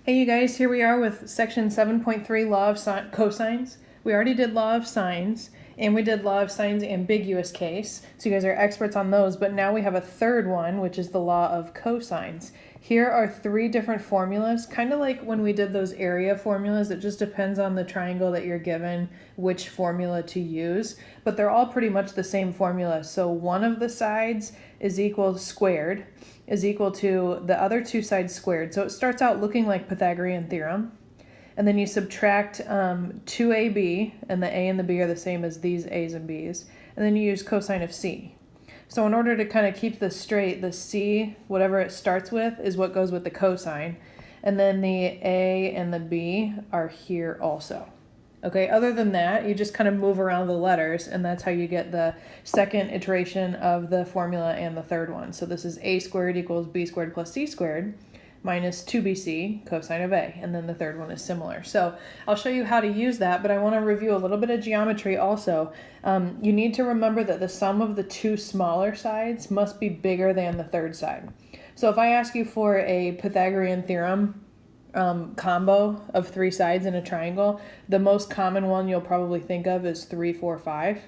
Hey you guys, here we are with section 7.3, law of cosines. We already did law of sines, and we did law of sines ambiguous case, so you guys are experts on those, but now we have a third one, which is the law of cosines. Here are three different formulas, kind of like when we did those area formulas. It just depends on the triangle that you're given which formula to use, but they're all pretty much the same formula. So one of the sides is equal squared is equal to the other two sides squared. So it starts out looking like Pythagorean theorem, and then you subtract 2ab, and the a and the b are the same as these a's and b's, and then you use cosine of c. So in order to kind of keep this straight, the c, whatever it starts with, is what goes with the cosine, and then the a and the b are here also. Okay, other than that, you just kind of move around the letters, and that's how you get the second iteration of the formula and the third one. So this is a squared equals b squared plus c squared minus 2bc cosine of a, and then the third one is similar. So I'll show you how to use that, but I want to review a little bit of geometry also. You need to remember that the sum of the two smaller sides must be bigger than the third side. So if I ask you for a Pythagorean theorem combo of three sides in a triangle, the most common one you'll probably think of is 3, 4, 5.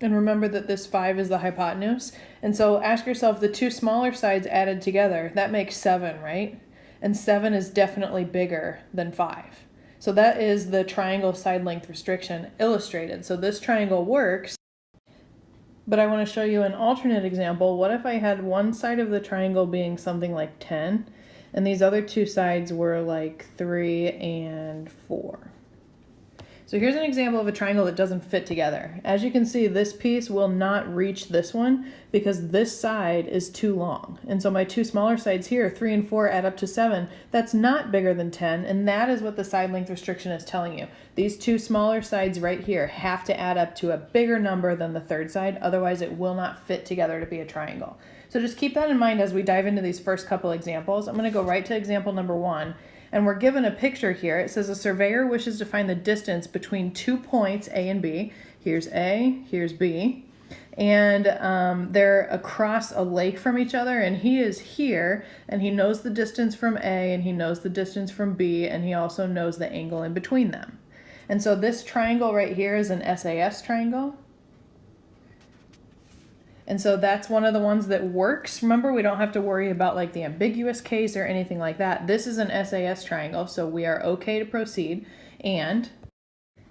And remember that this 5 is the hypotenuse. And so ask yourself, the two smaller sides added together, that makes 7, right? And 7 is definitely bigger than 5. So that is the triangle side length restriction illustrated. So this triangle works. But I want to show you an alternate example. What if I had one side of the triangle being something like 10, and these other two sides were like 3 and 4? So here's an example of a triangle that doesn't fit together. As you can see, this piece will not reach this one because this side is too long. And so my two smaller sides here, 3 and 4, add up to 7. That's not bigger than 10, and that is what the side length restriction is telling you. These two smaller sides right here have to add up to a bigger number than the third side, otherwise it will not fit together to be a triangle. So just keep that in mind as we dive into these first couple examples. I'm going to go right to example number 1. And we're given a picture here. It says a surveyor wishes to find the distance between 2 points, A and B. Here's A, here's B. And they're across a lake from each other, and he is here, and he knows the distance from A, and he knows the distance from B, and he also knows the angle in between them. And so this triangle right here is an SAS triangle. And so that's one of the ones that works. Remember, we don't have to worry about like the ambiguous case or anything like that. This is an SAS triangle, so we are okay to proceed. And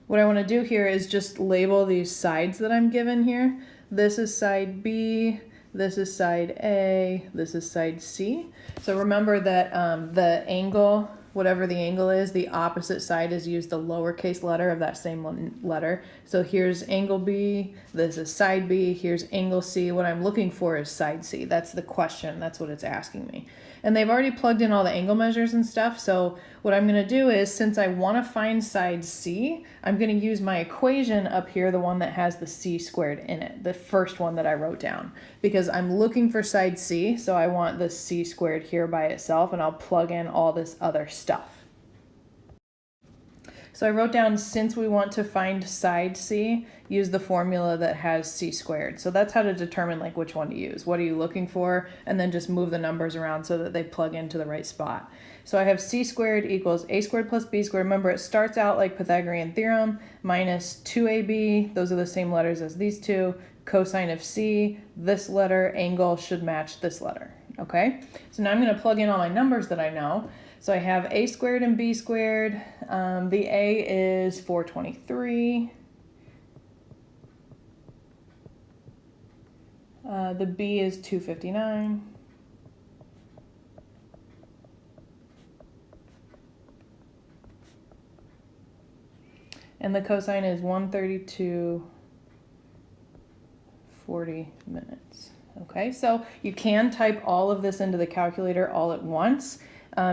what I want to do here is just label these sides that I'm given here. This is side B, this is side A, this is side C. So remember that the angle, whatever the angle is, the opposite side is used the lowercase letter of that same letter. So here's angle B, this is side B, here's angle C. What I'm looking for is side C. That's the question, that's what it's asking me. And they've already plugged in all the angle measures and stuff, so what I'm going to do is, since I want to find side C, I'm going to use my equation up here, the one that has the C squared in it, the first one that I wrote down, because I'm looking for side C, so I want the C squared here by itself, and I'll plug in all this other stuff. So I wrote down, since we want to find side C, use the formula that has C squared. So that's how to determine like which one to use. What are you looking for? And then just move the numbers around so that they plug into the right spot. So I have C squared equals A squared plus B squared. Remember, it starts out like Pythagorean theorem, minus 2AB. Those are the same letters as these two. Cosine of C, this letter, angle should match this letter. Okay, so now I'm going to plug in all my numbers that I know. So I have A squared and B squared. The A is 423. The B is 259. And the cosine is 132.40 minutes. Okay, so you can type all of this into the calculator all at once.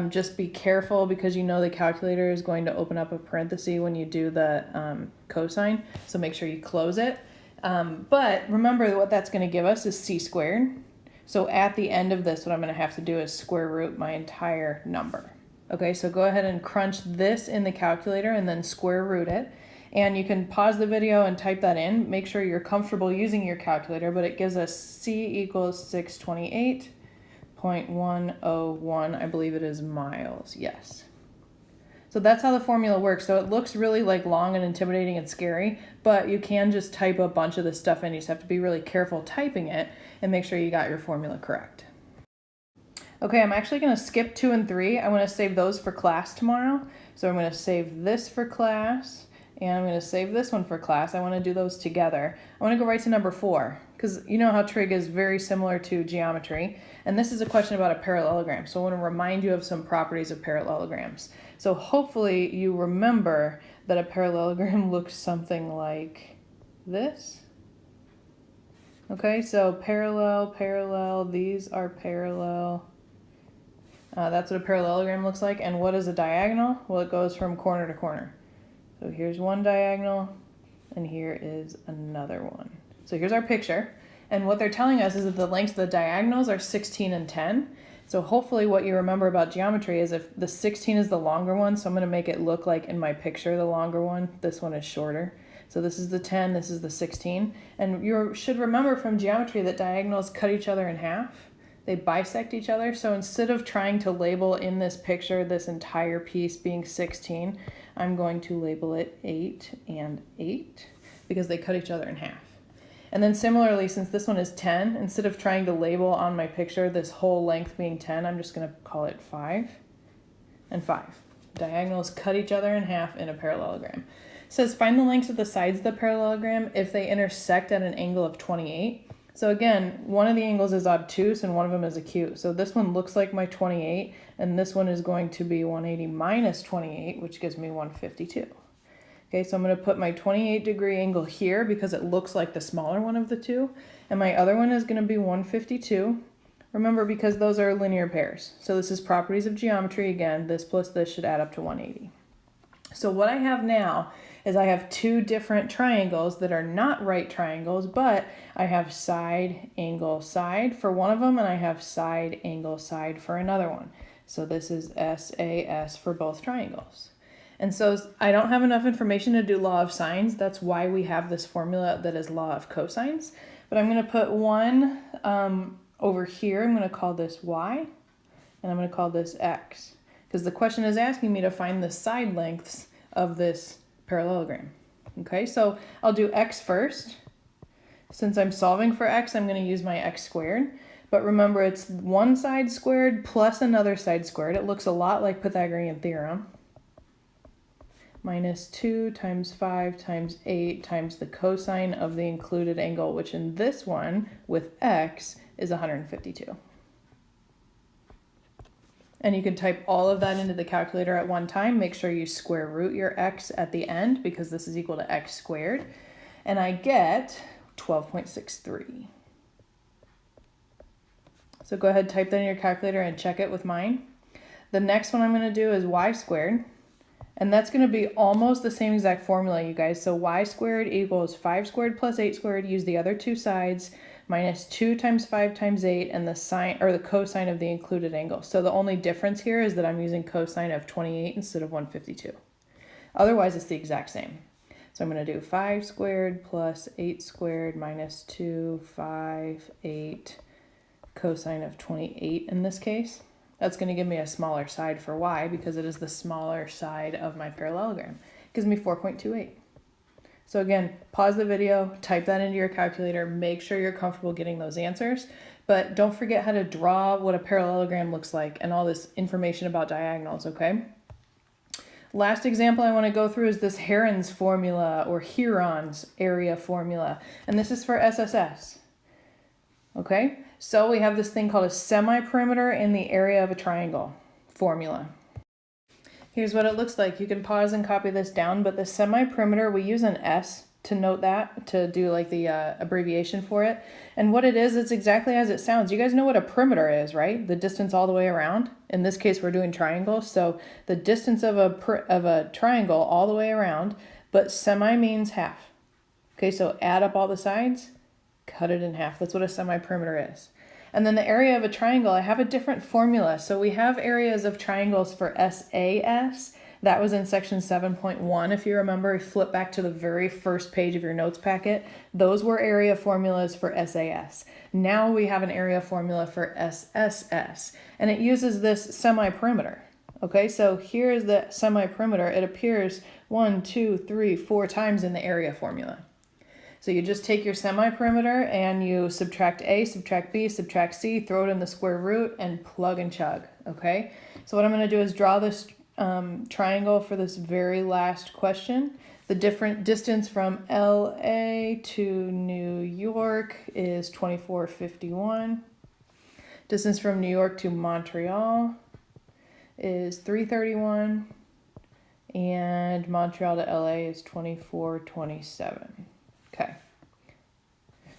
Just be careful because you know the calculator is going to open up a parenthesis when you do the cosine, so make sure you close it. But remember what that's going to give us is C squared. So at the end of this, what I'm going to have to do is square root my entire number. Okay, so go ahead and crunch this in the calculator and then square root it. And you can pause the video and type that in. Make sure you're comfortable using your calculator, but it gives us C equals 628. 1.101, I believe it is miles, yes. So that's how the formula works. So it looks really like long and intimidating and scary, but you can just type a bunch of this stuff in. You just have to be really careful typing it and make sure you got your formula correct. Okay, I'm actually going to skip 2 and 3. I want to save those for class tomorrow. So I'm going to save this for class, and I'm going to save this one for class. I want to do those together. I want to go right to number 4, because you know how trig is very similar to geometry. And this is a question about a parallelogram. So I want to remind you of some properties of parallelograms. So hopefully you remember that a parallelogram looks something like this. Okay, so parallel, parallel, these are parallel. That's what a parallelogram looks like. And what is a diagonal? Well, it goes from corner to corner. So here's one diagonal, and here is another one. So here's our picture. And what they're telling us is that the lengths of the diagonals are 16 and 10. So hopefully what you remember about geometry is if the 16 is the longer one, so I'm going to make it look like in my picture the longer one. This one is shorter. So this is the 10, this is the 16. And you should remember from geometry that diagonals cut each other in half. They bisect each other. So instead of trying to label in this picture this entire piece being 16, I'm going to label it 8 and 8 because they cut each other in half. And then similarly, since this one is 10, instead of trying to label on my picture this whole length being 10, I'm just going to call it 5 and 5. Diagonals cut each other in half in a parallelogram. It says find the lengths of the sides of the parallelogram if they intersect at an angle of 28. So again, one of the angles is obtuse and one of them is acute. So this one looks like my 28, and this one is going to be 180 minus 28, which gives me 152. Okay, so I'm going to put my 28-degree angle here because it looks like the smaller one of the two. And my other one is going to be 152. Remember, because those are linear pairs. So this is properties of geometry. Again, this plus this should add up to 180. So what I have now is I have two different triangles that are not right triangles, but I have side, angle, side for one of them, and I have side, angle, side for another one. So this is SAS for both triangles. And so I don't have enough information to do law of sines. That's why we have this formula that is law of cosines. But I'm going to put one over here. I'm going to call this y, and I'm going to call this x. Because the question is asking me to find the side lengths of this parallelogram. Okay, so I'll do x first. Since I'm solving for x, I'm going to use my x squared. But remember, it's one side squared plus another side squared. It looks a lot like Pythagorean theorem. Minus 2 times 5 times 8 times the cosine of the included angle, which in this one with x is 152. And you can type all of that into the calculator at one time. Make sure you square root your x at the end because this is equal to x squared. And I get 12.63. So go ahead, type that in your calculator and check it with mine. The next one I'm going to do is y squared. And that's going to be almost the same exact formula, you guys. So y squared equals 5 squared plus 8 squared. Use the other two sides. Minus 2 times 5 times 8 and the sine or the cosine of the included angle. So the only difference here is that I'm using cosine of 28 instead of 152. Otherwise, it's the exact same. So I'm going to do 5 squared plus 8 squared minus 2, 5, 8, cosine of 28 in this case. That's going to give me a smaller side for y because it is the smaller side of my parallelogram. It gives me 4.28. So again, pause the video, type that into your calculator, make sure you're comfortable getting those answers, but don't forget how to draw what a parallelogram looks like and all this information about diagonals, okay? Last example I want to go through is this Hurons formula or Hurons area formula, and this is for SSS, okay? So we have this thing called a semi-perimeter in the area of a triangle formula. Here's what it looks like. You can pause and copy this down, but the semi-perimeter, we use an S to note that, to do like the abbreviation for it. And what it is, it's exactly as it sounds. You guys know what a perimeter is, right? The distance all the way around. In this case, we're doing triangles. So the distance of a triangle all the way around, but semi means half. Okay, so add up all the sides, cut it in half. That's what a semi-perimeter is. And then the area of a triangle, I have a different formula. So we have areas of triangles for SAS, That was in section 7.1. If you remember, flip back to the very first page of your notes packet. Those were area formulas for SAS. Now we have an area formula for SSS, and it uses this semi-perimeter. Okay, so here is the semi-perimeter. It appears 1, 2, 3, 4 times in the area formula. So you just take your semi-perimeter and you subtract A, subtract B, subtract C, throw it in the square root, and plug and chug, okay? So what I'm going to do is draw this triangle for this very last question. The different distance from LA to New York is 2451. Distance from New York to Montreal is 331. And Montreal to LA is 2427. Okay.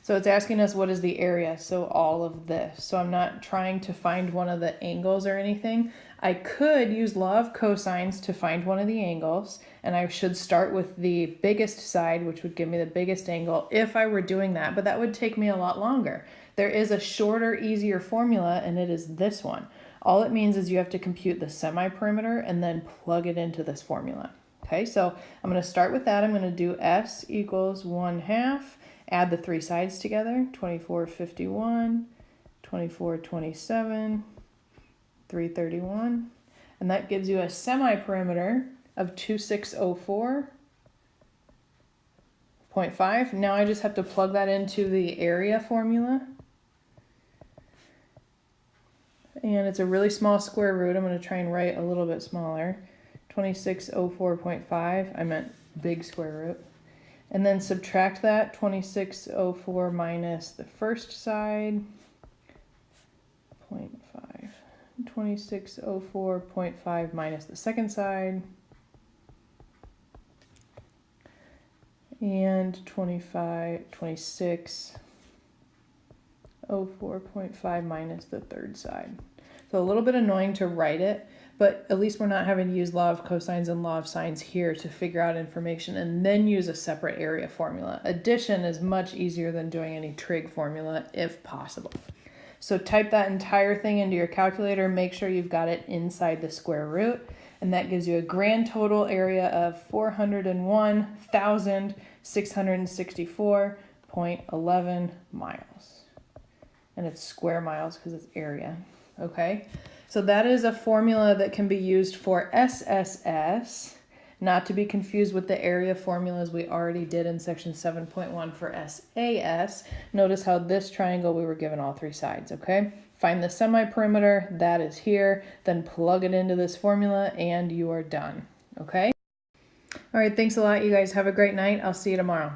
So it's asking us what is the area, so all of this. So I'm not trying to find one of the angles or anything. I could use law of cosines to find one of the angles, and I should start with the biggest side, which would give me the biggest angle if I were doing that, but that would take me a lot longer. There is a shorter, easier formula, and it is this one. All it means is you have to compute the semi-perimeter and then plug it into this formula. Okay, so I'm going to start with that. I'm going to do S equals 1/2. Add the three sides together, 2451, 2427, 331. And that gives you a semi-perimeter of 2604.5. Now I just have to plug that into the area formula. And it's a really small square root. I'm going to try and write a little bit smaller. 2604.5. I meant big square root. And then subtract that, 2604 minus the first side, 0.5. 2604.5 minus the second side, and 2604.5 minus the third side. So a little bit annoying to write it, but at least we're not having to use law of cosines and law of sines here to figure out information and then use a separate area formula. Addition is much easier than doing any trig formula if possible. So type that entire thing into your calculator, make sure you've got it inside the square root, and that gives you a grand total area of 401,664.11 miles. And it's square miles because it's area, okay? So that is a formula that can be used for SSS, not to be confused with the area formulas we already did in section 7.1 for SAS. Notice how this triangle we were given all three sides, okay? Find the semi-perimeter, that is here, then plug it into this formula and you are done, okay? All right, thanks a lot, you guys. Have a great night. I'll see you tomorrow.